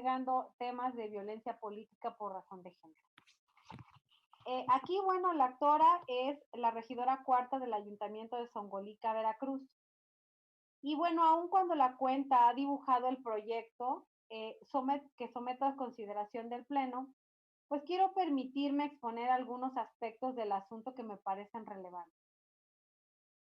Agregando temas de violencia política por razón de género. Aquí, bueno, la actora es la regidora cuarta del Ayuntamiento de Zongolica, Veracruz. Y bueno, aun cuando la cuenta ha dibujado el proyecto que someto a consideración del Pleno, pues quiero permitirme exponer algunos aspectos del asunto que me parecen relevantes.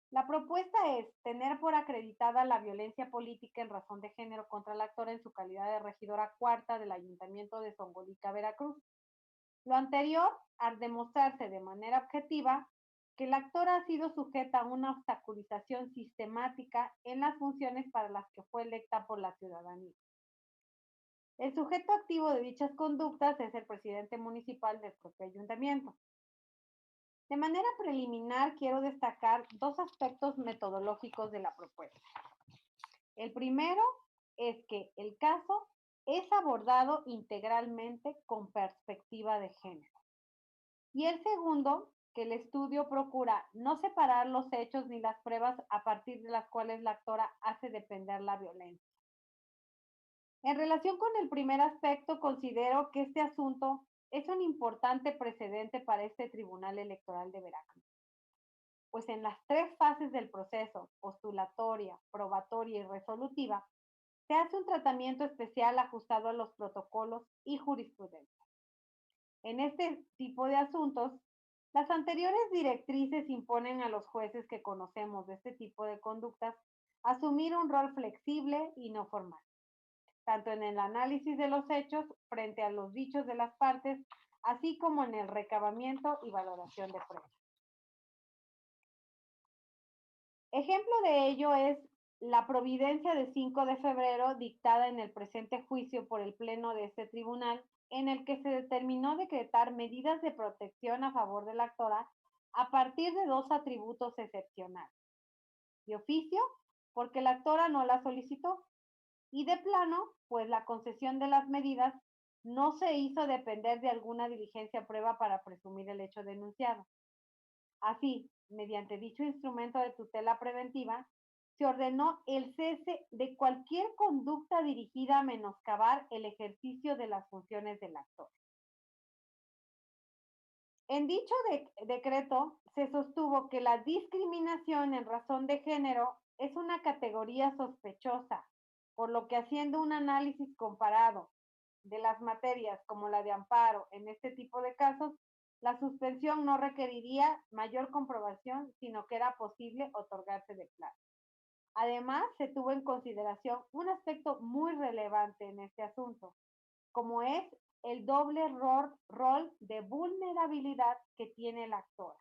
La propuesta es tener por acreditada la violencia política en razón de género contra la actora en su calidad de regidora cuarta del Ayuntamiento de Zongolica, Veracruz. Lo anterior, al demostrarse de manera objetiva que la actora ha sido sujeta a una obstaculización sistemática en las funciones para las que fue electa por la ciudadanía. El sujeto activo de dichas conductas es el presidente municipal del propio ayuntamiento. De manera preliminar, quiero destacar dos aspectos metodológicos de la propuesta. El primero es que el caso es abordado integralmente con perspectiva de género. Y el segundo, que el estudio procura no separar los hechos ni las pruebas a partir de las cuales la actora hace depender la violencia. En relación con el primer aspecto, considero que este asunto es un importante precedente para este Tribunal Electoral de Veracruz, pues en las tres fases del proceso, postulatoria, probatoria y resolutiva, se hace un tratamiento especial ajustado a los protocolos y jurisprudencia. En este tipo de asuntos, las anteriores directrices imponen a los jueces que conocemos de este tipo de conductas asumir un rol flexible y no formal, tanto en el análisis de los hechos frente a los dichos de las partes, así como en el recabamiento y valoración de pruebas. Ejemplo de ello es la providencia de 5 de febrero dictada en el presente juicio por el Pleno de este tribunal, en el que se determinó decretar medidas de protección a favor de la actora a partir de dos atributos excepcionales. De oficio, porque la actora no la solicitó, y de plano, pues la concesión de las medidas no se hizo depender de alguna diligencia prueba para presumir el hecho denunciado. Así, mediante dicho instrumento de tutela preventiva, se ordenó el cese de cualquier conducta dirigida a menoscabar el ejercicio de las funciones del actor. En dicho decreto se sostuvo que la discriminación en razón de género es una categoría sospechosa, por lo que haciendo un análisis comparado de las materias como la de amparo en este tipo de casos, la suspensión no requeriría mayor comprobación, sino que era posible otorgarse de plazo. Además, se tuvo en consideración un aspecto muy relevante en este asunto, como es el doble rol de vulnerabilidad que tiene la actora.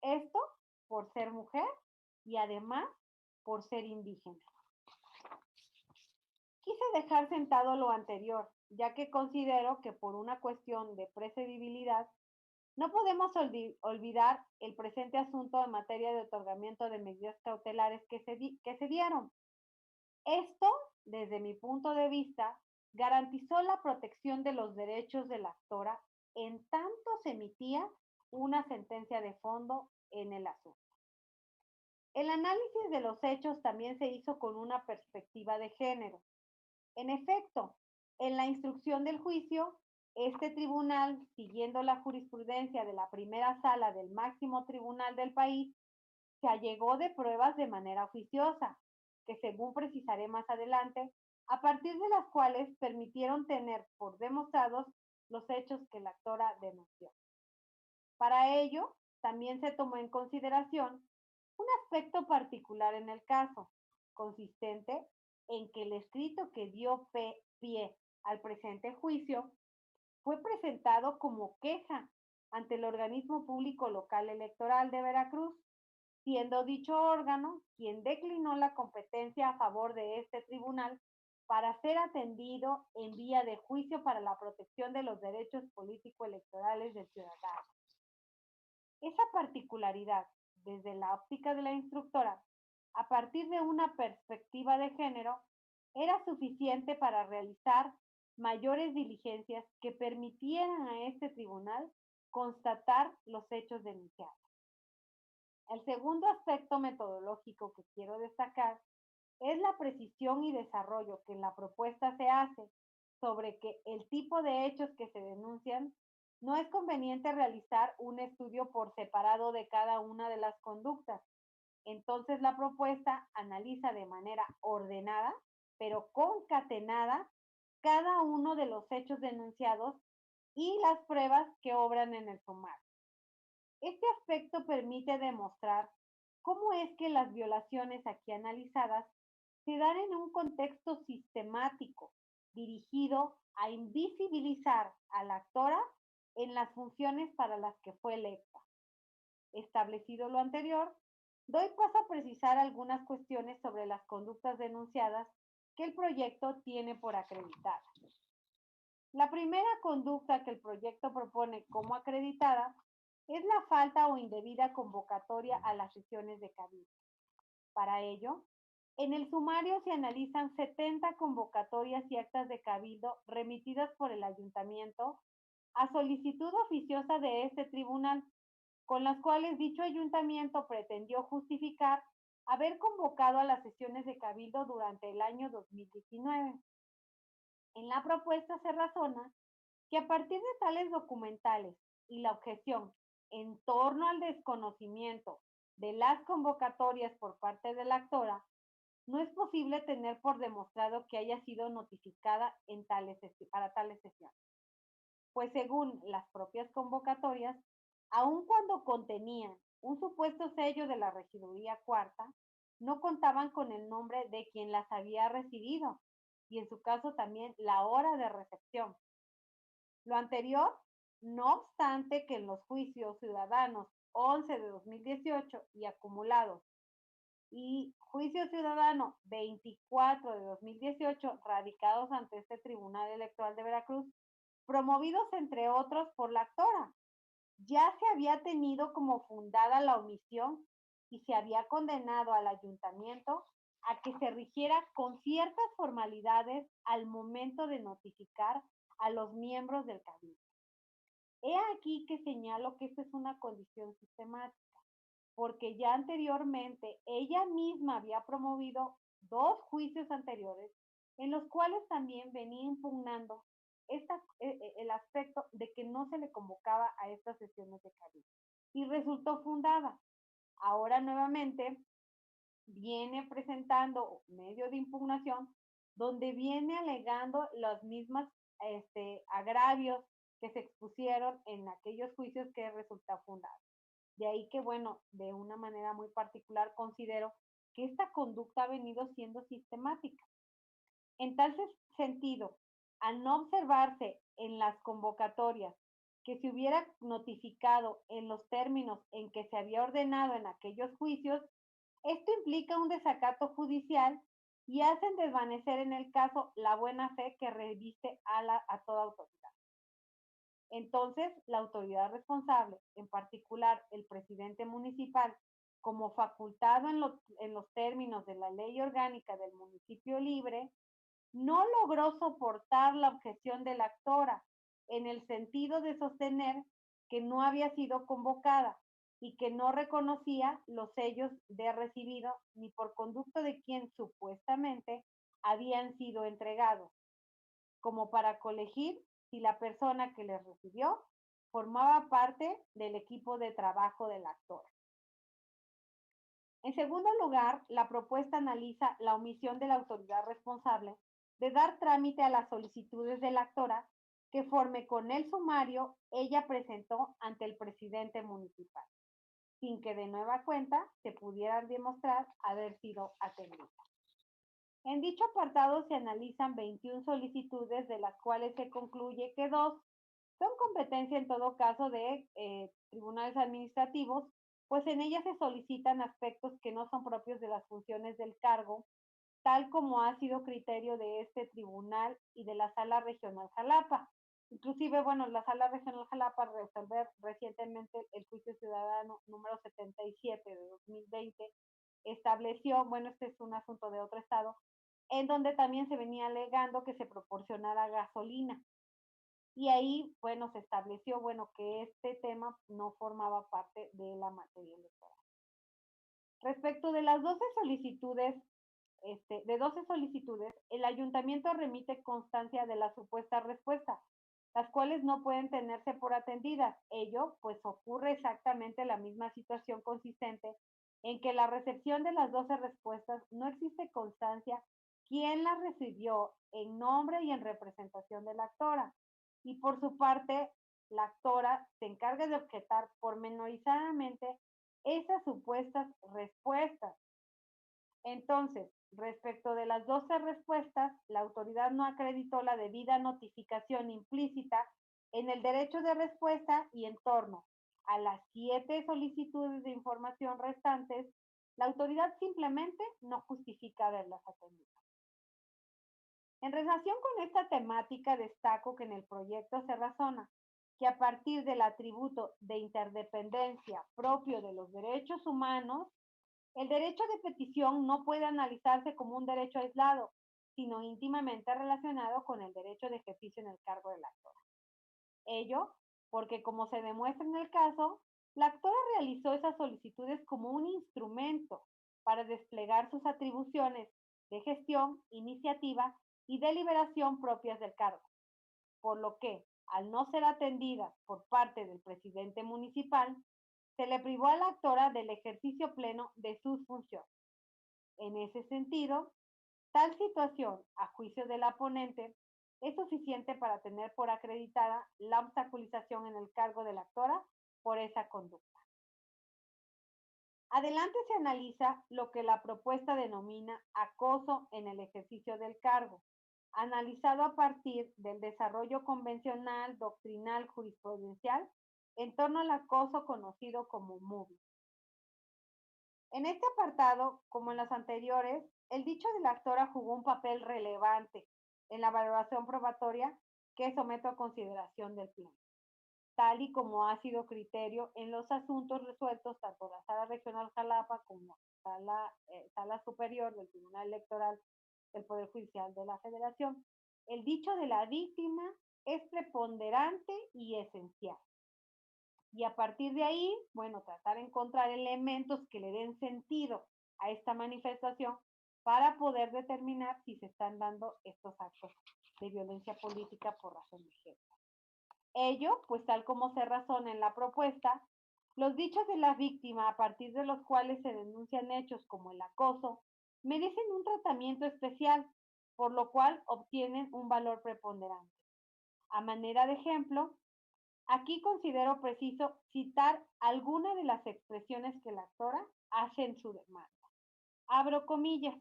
Esto por ser mujer y además por ser indígena. Quise dejar sentado lo anterior, ya que considero que por una cuestión de precedibilidad no podemos olvidar el presente asunto en materia de otorgamiento de medidas cautelares que se dieron. Esto, desde mi punto de vista, garantizó la protección de los derechos de la actora en tanto se emitía una sentencia de fondo en el asunto. El análisis de los hechos también se hizo con una perspectiva de género. En efecto, en la instrucción del juicio, este tribunal, siguiendo la jurisprudencia de la primera sala del máximo tribunal del país, se allegó de pruebas de manera oficiosa, que según precisaré más adelante, a partir de las cuales permitieron tener por demostrados los hechos que la actora denunció. Para ello, también se tomó en consideración un aspecto particular en el caso, consistente en que el escrito que dio pie al presente juicio fue presentado como queja ante el organismo público local electoral de Veracruz, siendo dicho órgano quien declinó la competencia a favor de este tribunal para ser atendido en vía de juicio para la protección de los derechos político-electorales del ciudadano. Esa particularidad, desde la óptica de la instructora, a partir de una perspectiva de género, era suficiente para realizar mayores diligencias que permitieran a este tribunal constatar los hechos denunciados. El segundo aspecto metodológico que quiero destacar es la precisión y desarrollo que en la propuesta se hace sobre que el tipo de hechos que se denuncian, no es conveniente realizar un estudio por separado de cada una de las conductas. Entonces la propuesta analiza de manera ordenada, pero concatenada, cada uno de los hechos denunciados y las pruebas que obran en el sumario. Este aspecto permite demostrar cómo es que las violaciones aquí analizadas se dan en un contexto sistemático dirigido a invisibilizar a la actora en las funciones para las que fue electa. Establecido lo anterior, doy paso a precisar algunas cuestiones sobre las conductas denunciadas que el proyecto tiene por acreditada. La primera conducta que el proyecto propone como acreditada es la falta o indebida convocatoria a las sesiones de cabildo. Para ello, en el sumario se analizan 70 convocatorias y actas de cabildo remitidas por el ayuntamiento a solicitud oficiosa de este tribunal, con las cuales dicho ayuntamiento pretendió justificar haber convocado a las sesiones de cabildo durante el año 2019. En la propuesta se razona que a partir de tales documentales y la objeción en torno al desconocimiento de las convocatorias por parte de la actora, no es posible tener por demostrado que haya sido notificada para tales sesiones. Pues según las propias convocatorias, aun cuando contenían un supuesto sello de la Regiduría Cuarta, no contaban con el nombre de quien las había recibido y en su caso también la hora de recepción. Lo anterior, no obstante que en los juicios ciudadanos 11 de 2018 y acumulados y juicio ciudadano 24 de 2018 radicados ante este Tribunal Electoral de Veracruz, promovidos entre otros por la actora, ya se había tenido como fundada la omisión y se había condenado al ayuntamiento a que se rigiera con ciertas formalidades al momento de notificar a los miembros del cabildo. He aquí que señalo que esta es una condición sistemática, porque ya anteriormente ella misma había promovido 2 juicios anteriores en los cuales también venía impugnando el aspecto de que no se le convocaba a estas sesiones de cabildo y resultó fundada. Ahora nuevamente viene presentando medio de impugnación donde viene alegando los mismos agravios que se expusieron en aquellos juicios que resulta fundado. De ahí que, bueno, de una manera muy particular considero que esta conducta ha venido siendo sistemática. En tal sentido, al no observarse en las convocatorias que se hubiera notificado en los términos en que se había ordenado en aquellos juicios, esto implica un desacato judicial y hacen desvanecer en el caso la buena fe que reviste a toda autoridad. Entonces, la autoridad responsable, en particular el presidente municipal, como facultado en los términos de la ley orgánica del municipio libre, no logró soportar la objeción de la actora en el sentido de sostener que no había sido convocada y que no reconocía los sellos de recibido ni por conducto de quien supuestamente habían sido entregados, como para colegir si la persona que les recibió formaba parte del equipo de trabajo del actor. En segundo lugar, la propuesta analiza la omisión de la autoridad responsable de dar trámite a las solicitudes de la actora que forme con el sumario ella presentó ante el presidente municipal, sin que de nueva cuenta se pudieran demostrar haber sido atendidas. En dicho apartado se analizan 21 solicitudes, de las cuales se concluye que 2 son competencia en todo caso de tribunales administrativos, pues en ellas se solicitan aspectos que no son propios de las funciones del cargo, tal como ha sido criterio de este tribunal y de la Sala Regional Jalapa. Inclusive, bueno, la Sala Regional Jalapa resolver recientemente el juicio ciudadano número 77 de 2020 estableció, bueno, este es un asunto de otro estado, en donde también se venía alegando que se proporcionara gasolina. Y ahí, bueno, se estableció, bueno, que este tema no formaba parte de la materia electoral. Respecto de las 12 solicitudes de 12 solicitudes, el ayuntamiento remite constancia de la supuesta respuesta, las cuales no pueden tenerse por atendidas. Ello, pues ocurre exactamente la misma situación consistente en que la recepción de las 12 respuestas no existe constancia quién las recibió en nombre y en representación de la actora. Y por su parte, la actora se encarga de objetar pormenorizadamente esas supuestas respuestas. Entonces, respecto de las 12 respuestas, la autoridad no acreditó la debida notificación implícita en el derecho de respuesta y en torno a las 7 solicitudes de información restantes, la autoridad simplemente no justifica haberlas atendido. En relación con esta temática, destaco que en el proyecto se razona que a partir del atributo de interdependencia propio de los derechos humanos, el derecho de petición no puede analizarse como un derecho aislado, sino íntimamente relacionado con el derecho de ejercicio en el cargo del actor. Ello porque, como se demuestra en el caso, la actora realizó esas solicitudes como un instrumento para desplegar sus atribuciones de gestión, iniciativa y deliberación propias del cargo, por lo que, al no ser atendida por parte del presidente municipal, se le privó a la actora del ejercicio pleno de sus funciones. En ese sentido, tal situación, a juicio de la ponente, es suficiente para tener por acreditada la obstaculización en el cargo de la actora por esa conducta. Adelante se analiza lo que la propuesta denomina acoso en el ejercicio del cargo, analizado a partir del desarrollo convencional, doctrinal, jurisprudencial en torno al acoso conocido como moving. En este apartado, como en los anteriores, el dicho de la actora jugó un papel relevante en la valoración probatoria que someto a consideración del Pleno, tal y como ha sido criterio en los asuntos resueltos tanto la Sala Regional Jalapa como Sala Superior del Tribunal Electoral del Poder Judicial de la Federación. El dicho de la víctima es preponderante y esencial. Y a partir de ahí, bueno, tratar de encontrar elementos que le den sentido a esta manifestación para poder determinar si se están dando estos actos de violencia política por razón de género. Ello, pues tal como se razona en la propuesta, los dichos de la víctima a partir de los cuales se denuncian hechos como el acoso, merecen un tratamiento especial, por lo cual obtienen un valor preponderante. A manera de ejemplo, aquí considero preciso citar algunas de las expresiones que la actora hace en su demanda. Abro comillas.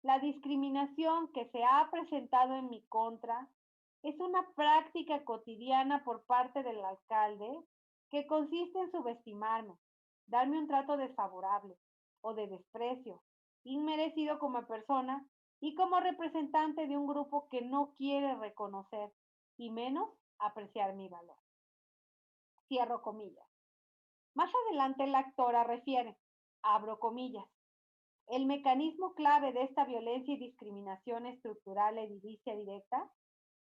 La discriminación que se ha presentado en mi contra es una práctica cotidiana por parte del alcalde que consiste en subestimarme, darme un trato desfavorable o de desprecio, inmerecido como persona y como representante de un grupo que no quiere reconocer y menos apreciar mi valor. Cierro comillas. Más adelante la actora refiere, abro comillas, el mecanismo clave de esta violencia y discriminación estructural edilicia directa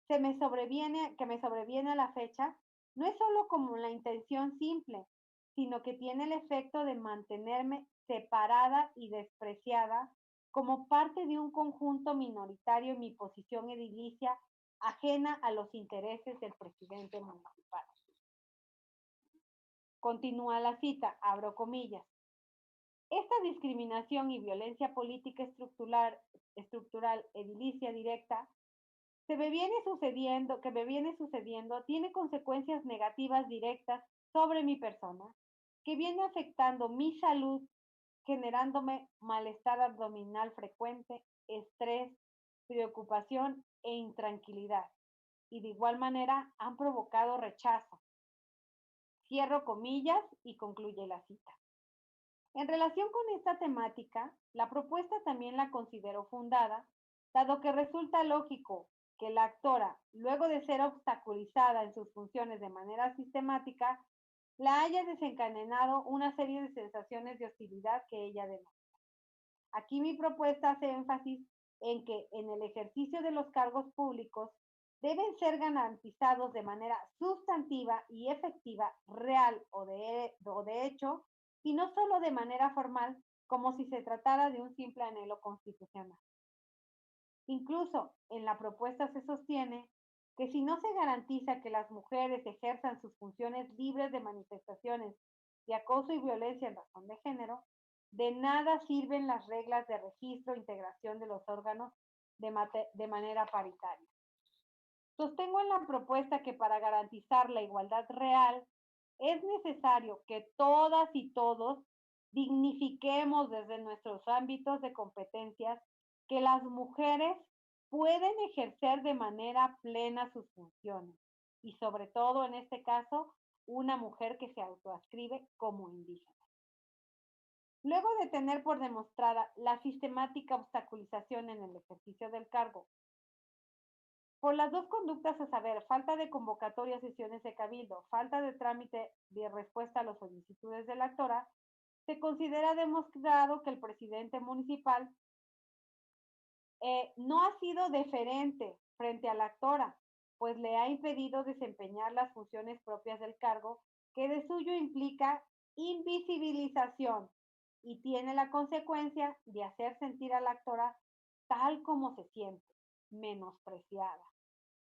que me sobreviene a la fecha no es solo como la intención simple, sino que tiene el efecto de mantenerme separada y despreciada como parte de un conjunto minoritario en mi posición edilicia ajena a los intereses del presidente municipal. Continúa la cita, abro comillas. Esta discriminación y violencia política estructural edilicia directa que me viene sucediendo tiene consecuencias negativas directas sobre mi persona, que viene afectando mi salud, generándome malestar abdominal frecuente, estrés, preocupación e intranquilidad. Y de igual manera han provocado rechazo. Cierro comillas y concluye la cita. En relación con esta temática, la propuesta también la considero fundada, dado que resulta lógico que la actora, luego de ser obstaculizada en sus funciones de manera sistemática, la haya desencadenado una serie de sensaciones de hostilidad que ella denuncia. Aquí mi propuesta hace énfasis en que en el ejercicio de los cargos públicos deben ser garantizados de manera sustantiva y efectiva, real o de hecho, y no solo de manera formal, como si se tratara de un simple anhelo constitucional. Incluso en la propuesta se sostiene que si no se garantiza que las mujeres ejerzan sus funciones libres de manifestaciones de acoso y violencia en razón de género, de nada sirven las reglas de registro e integración de los órganos de manera paritaria. Sostengo en la propuesta que para garantizar la igualdad real es necesario que todas y todos dignifiquemos desde nuestros ámbitos de competencias que las mujeres pueden ejercer de manera plena sus funciones y sobre todo en este caso una mujer que se autoascribe como indígena. Luego de tener por demostrada la sistemática obstaculización en el ejercicio del cargo por las dos conductas, a saber, falta de convocatoria a sesiones de cabildo, falta de trámite de respuesta a las solicitudes de la actora, se considera demostrado que el presidente municipal no ha sido deferente frente a la actora, pues le ha impedido desempeñar las funciones propias del cargo, que de suyo implica invisibilización y tiene la consecuencia de hacer sentir a la actora tal como se siente, menospreciada,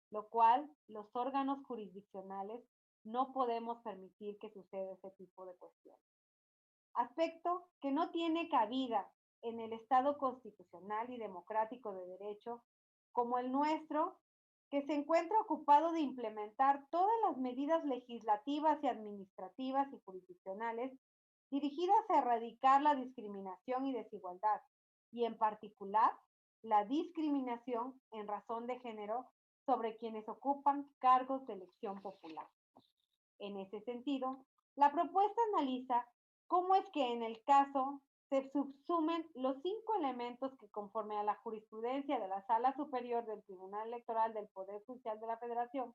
lo cual los órganos jurisdiccionales no podemos permitir que suceda ese tipo de cuestiones. Aspecto que no tiene cabida en el Estado constitucional y democrático de derecho como el nuestro, que se encuentra ocupado de implementar todas las medidas legislativas y administrativas y jurisdiccionales dirigidas a erradicar la discriminación y desigualdad, y en particular la discriminación en razón de género sobre quienes ocupan cargos de elección popular. En ese sentido, la propuesta analiza cómo es que en el caso se subsumen los 5 elementos que, conforme a la jurisprudencia de la Sala Superior del Tribunal Electoral del Poder Judicial de la Federación,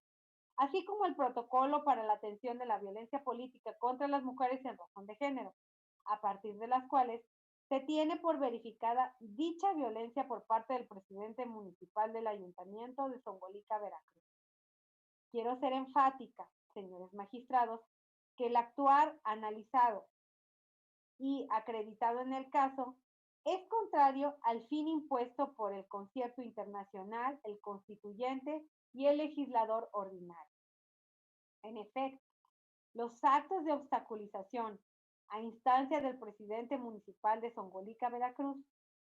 así como el protocolo para la atención de la violencia política contra las mujeres en razón de género, a partir de las cuales se tiene por verificada dicha violencia por parte del presidente municipal del Ayuntamiento de Zongolica, Veracruz. Quiero ser enfática, señores magistrados, que el actuar analizado y acreditado en el caso es contrario al fin impuesto por el concierto internacional, el constituyente y el legislador ordinario. En efecto, los actos de obstaculización a instancia del presidente municipal de Zongolica, Veracruz,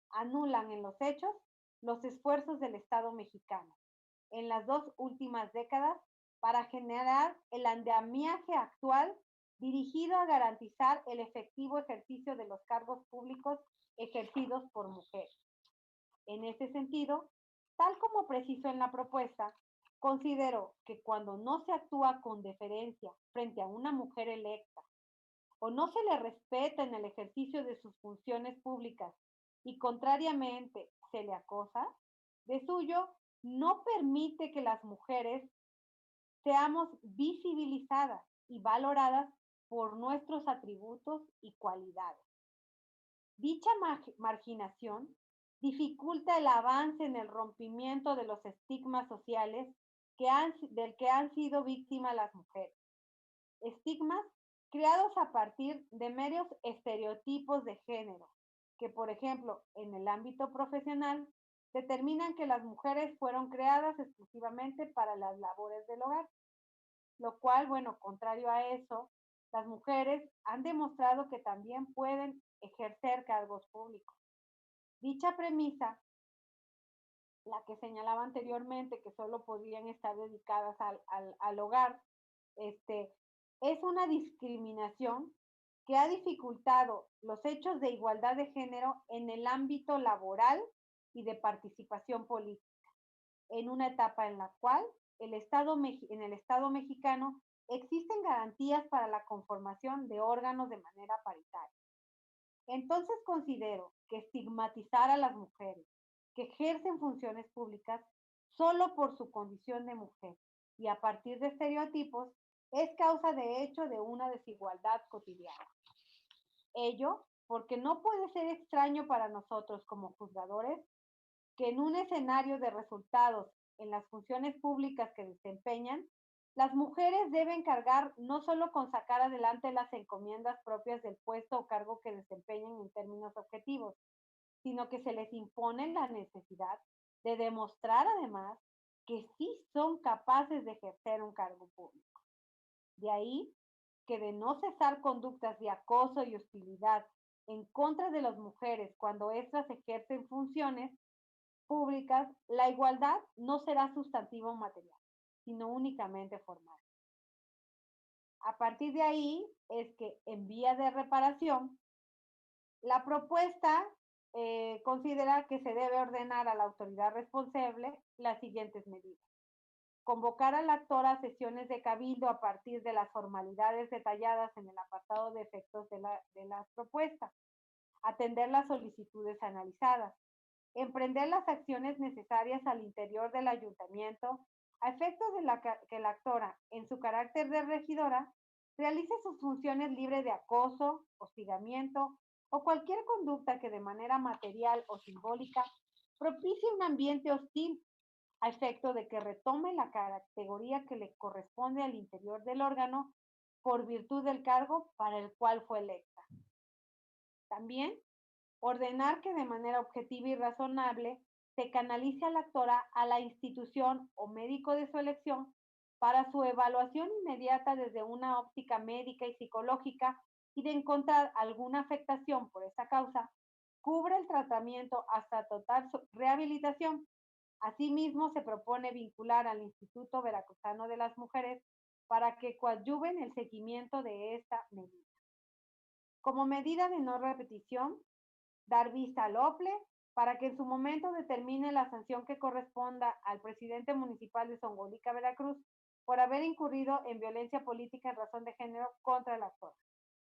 anulan en los hechos los esfuerzos del Estado mexicano en las 2 últimas décadas para generar el andamiaje actual dirigido a garantizar el efectivo ejercicio de los cargos públicos ejercidos por mujeres. En ese sentido, tal como preciso en la propuesta, considero que cuando no se actúa con deferencia frente a una mujer electa o no se le respeta en el ejercicio de sus funciones públicas y contrariamente se le acosa, de suyo no permite que las mujeres seamos visibilizadas y valoradas por nuestros atributos y cualidades. Dicha marginación dificulta el avance en el rompimiento de los estigmas sociales del que han sido víctimas las mujeres. Estigmas creados a partir de meros estereotipos de género, que por ejemplo en el ámbito profesional determinan que las mujeres fueron creadas exclusivamente para las labores del hogar, lo cual, bueno, contrario a eso, las mujeres han demostrado que también pueden ejercer cargos públicos. Dicha premisa, la que señalaba anteriormente, que solo podían estar dedicadas al hogar, es una discriminación que ha dificultado los hechos de igualdad de género en el ámbito laboral y de participación política, en una etapa en la cual en el Estado mexicano existen garantías para la conformación de órganos de manera paritaria. Entonces considero que estigmatizar a las mujeres que ejercen funciones públicas solo por su condición de mujer y a partir de estereotipos es causa de hecho de una desigualdad cotidiana. Ello porque no puede ser extraño para nosotros como juzgadores que en un escenario de resultados en las funciones públicas que desempeñan Las mujeres deben cargar no solo con sacar adelante las encomiendas propias del puesto o cargo que desempeñen en términos objetivos, sino que se les impone la necesidad de demostrar además que sí son capaces de ejercer un cargo público. De ahí que de no cesar conductas de acoso y hostilidad en contra de las mujeres cuando éstas ejercen funciones públicas, la igualdad no será sustantivo material, sino únicamente formal. A partir de ahí es que en vía de reparación, la propuesta considera que se debe ordenar a la autoridad responsable las siguientes medidas. Convocar al actor a sesiones de cabildo a partir de las formalidades detalladas en el apartado de efectos de las propuestas. Atender las solicitudes analizadas. Emprender las acciones necesarias al interior del ayuntamiento a efectos de que la actora, en su carácter de regidora, realice sus funciones libre de acoso, hostigamiento o cualquier conducta que de manera material o simbólica propicie un ambiente hostil a efecto de que retome la categoría que le corresponde al interior del órgano por virtud del cargo para el cual fue electa. También ordenar que de manera objetiva y razonable se canalice a la actora a la institución o médico de su elección para su evaluación inmediata desde una óptica médica y psicológica y de encontrar alguna afectación por esta causa, cubre el tratamiento hasta total rehabilitación. Asimismo, se propone vincular al Instituto Veracruzano de las Mujeres para que coadyuven el seguimiento de esta medida. Como medida de no repetición, dar vista al OPLE para que en su momento determine la sanción que corresponda al presidente municipal de Zongolica, Veracruz, por haber incurrido en violencia política en razón de género contra el actor.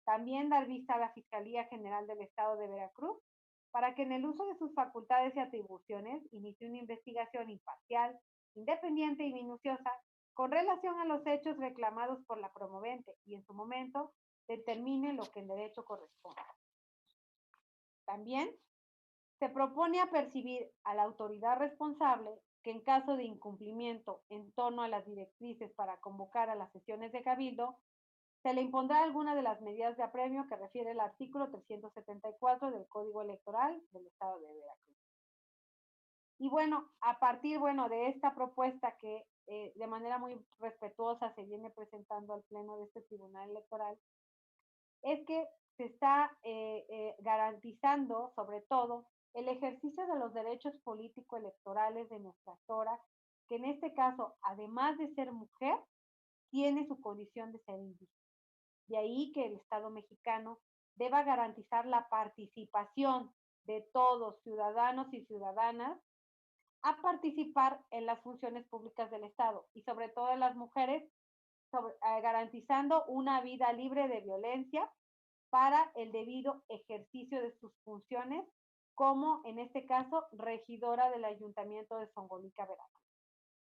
También dar vista a la Fiscalía General del Estado de Veracruz para que en el uso de sus facultades y atribuciones inicie una investigación imparcial, independiente y minuciosa con relación a los hechos reclamados por la promovente y en su momento determine lo que en derecho corresponde. También se propone apercibir a la autoridad responsable que en caso de incumplimiento en torno a las directrices para convocar a las sesiones de cabildo, se le impondrá alguna de las medidas de apremio que refiere el artículo 374 del Código Electoral del Estado de Veracruz. Y bueno, a partir de esta propuesta que de manera muy respetuosa se viene presentando al Pleno de este Tribunal Electoral, es que se está garantizando sobre todo el ejercicio de los derechos político-electorales de nuestra actora, que en este caso, además de ser mujer, tiene su condición de ser indígena. De ahí que el Estado mexicano deba garantizar la participación de todos, ciudadanos y ciudadanas, a participar en las funciones públicas del Estado y sobre todo de las mujeres, garantizando una vida libre de violencia para el debido ejercicio de sus funciones como en este caso regidora del Ayuntamiento de Zongolica, Veracruz.